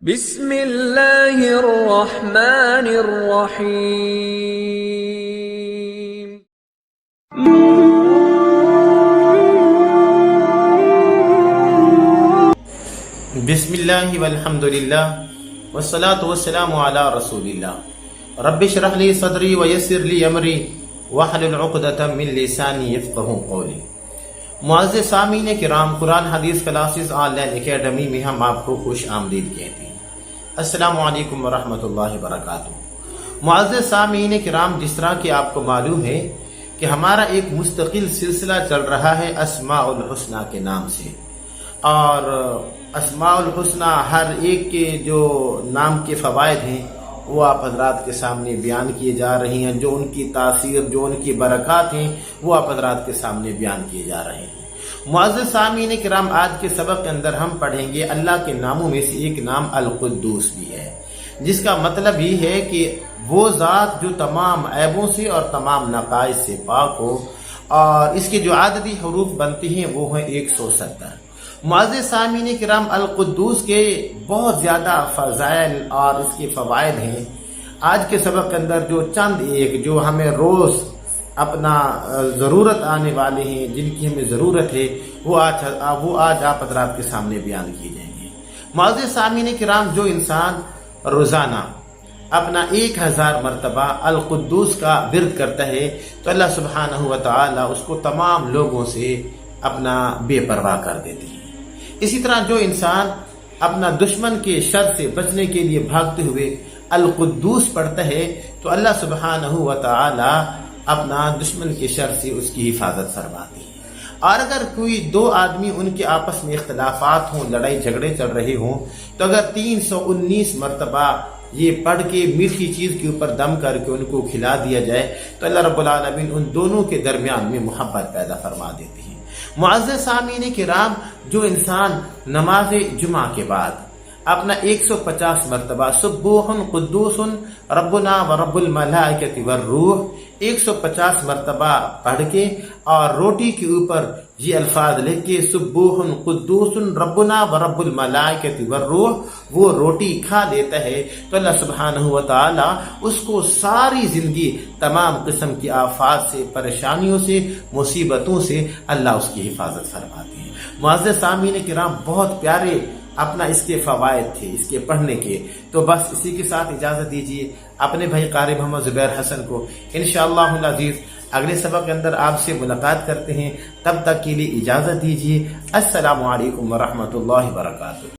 بسم اللہ الرحمن الرحیم۔ بسم اللہ والحمد للہ والصلاة والسلام علی رسول اللہ۔ رب اشرح لی صدری ویسر لی امری واحلل عقدۃ من لسانی یفقہوا قولی۔ معزز سامعین کرام، قرآن حدیث کلاسز آن لائن اکیڈمی میں ہم آپ کو خوش آمدید کہتے ہیں۔ السلام علیکم ورحمۃ اللہ وبرکاتہ۔ معزز سامعین کرام، جس طرح کہ آپ کو معلوم ہے کہ ہمارا ایک مستقل سلسلہ چل رہا ہے اسماء الحسنی کے نام سے، اور اسماء الحسنی ہر ایک کے جو نام کے فوائد ہیں وہ آپ حضرات کے سامنے بیان کیے جا رہے ہیں، جو ان کی تاثیر، جو ان کی برکات ہیں وہ آپ حضرات کے سامنے بیان کیے جا رہے ہیں۔ معزز سامعین کرام، آج کے سبق کے اندر ہم پڑھیں گے اللہ کے ناموں میں سے ایک نام القدوس بھی ہے، جس کا مطلب یہ ہے کہ وہ ذات جو تمام عیبوں سے اور تمام نقائص سے پاک ہو، اور اس کے جو عددی حروف بنتے ہیں وہ ہیں 170۔ معزز سامعین کرام، القدوس کے بہت زیادہ فضائل اور اس کے فوائد ہیں۔ آج کے سبق کے اندر جو چند ایک جو ہمیں روز اپنا ضرورت آنے والے ہیں، جن کی ہمیں ضرورت ہے، وہ آج آپ حضرات کے سامنے بیان کی جائیں گے۔ معزز سامعین کرام، جو انسان روزانہ اپنا 1000 مرتبہ القدوس کا ورد کرتا ہے تو اللہ سبحانہ و تعالی اس کو تمام لوگوں سے اپنا بے پرواہ کر دیتے ہیں۔ اسی طرح جو انسان اپنا دشمن کے شر سے بچنے کے لیے بھاگتے ہوئے القدوس پڑھتا ہے تو اللہ سبحانہ و تعالی اپنا دشمن کے شر سے اس کی حفاظت فرماتے ہیں۔ اور اگر کوئی دو آدمی ان کے آپس میں اختلافات ہوں، لڑائی جھگڑے چل رہے ہوں، تو اگر 319 مرتبہ یہ پڑھ کے میٹھی چیز کے اوپر دم کر کے ان کو کھلا دیا جائے تو اللہ رب العالمین ان دونوں کے درمیان میں محبت پیدا فرما دیتے ہیں۔ معزز سامعین کرام، جو انسان نماز جمعہ کے بعد اپنا 150 مرتبہ سبوح قدوس ربنا ورب الملائکۃ والروح 150 مرتبہ پڑھ کے اور روٹی کے اوپر یہ الفاظ لکھ کے سبوح قدوس ربنا ورب الملائکۃ والروح وہ روٹی کھا لیتا ہے تو اللہ سبحانہ و تعالی اس کو ساری زندگی تمام قسم کی آفات سے، پریشانیوں سے، مصیبتوں سے اللہ اس کی حفاظت فرماتے ہیں۔ معزز سامعین کرام، بہت پیارے اپنا اس کے فوائد تھے اس کے پڑھنے کے، تو بس اسی کے ساتھ اجازت دیجیے اپنے بھائی قاری محمد زبیر حسن کو۔ انشاءاللہ العزیز اگلے سبق کے اندر آپ سے ملاقات کرتے ہیں، تب تک کے لیے اجازت دیجیے۔ السلام علیکم ورحمۃ اللہ وبرکاتہ۔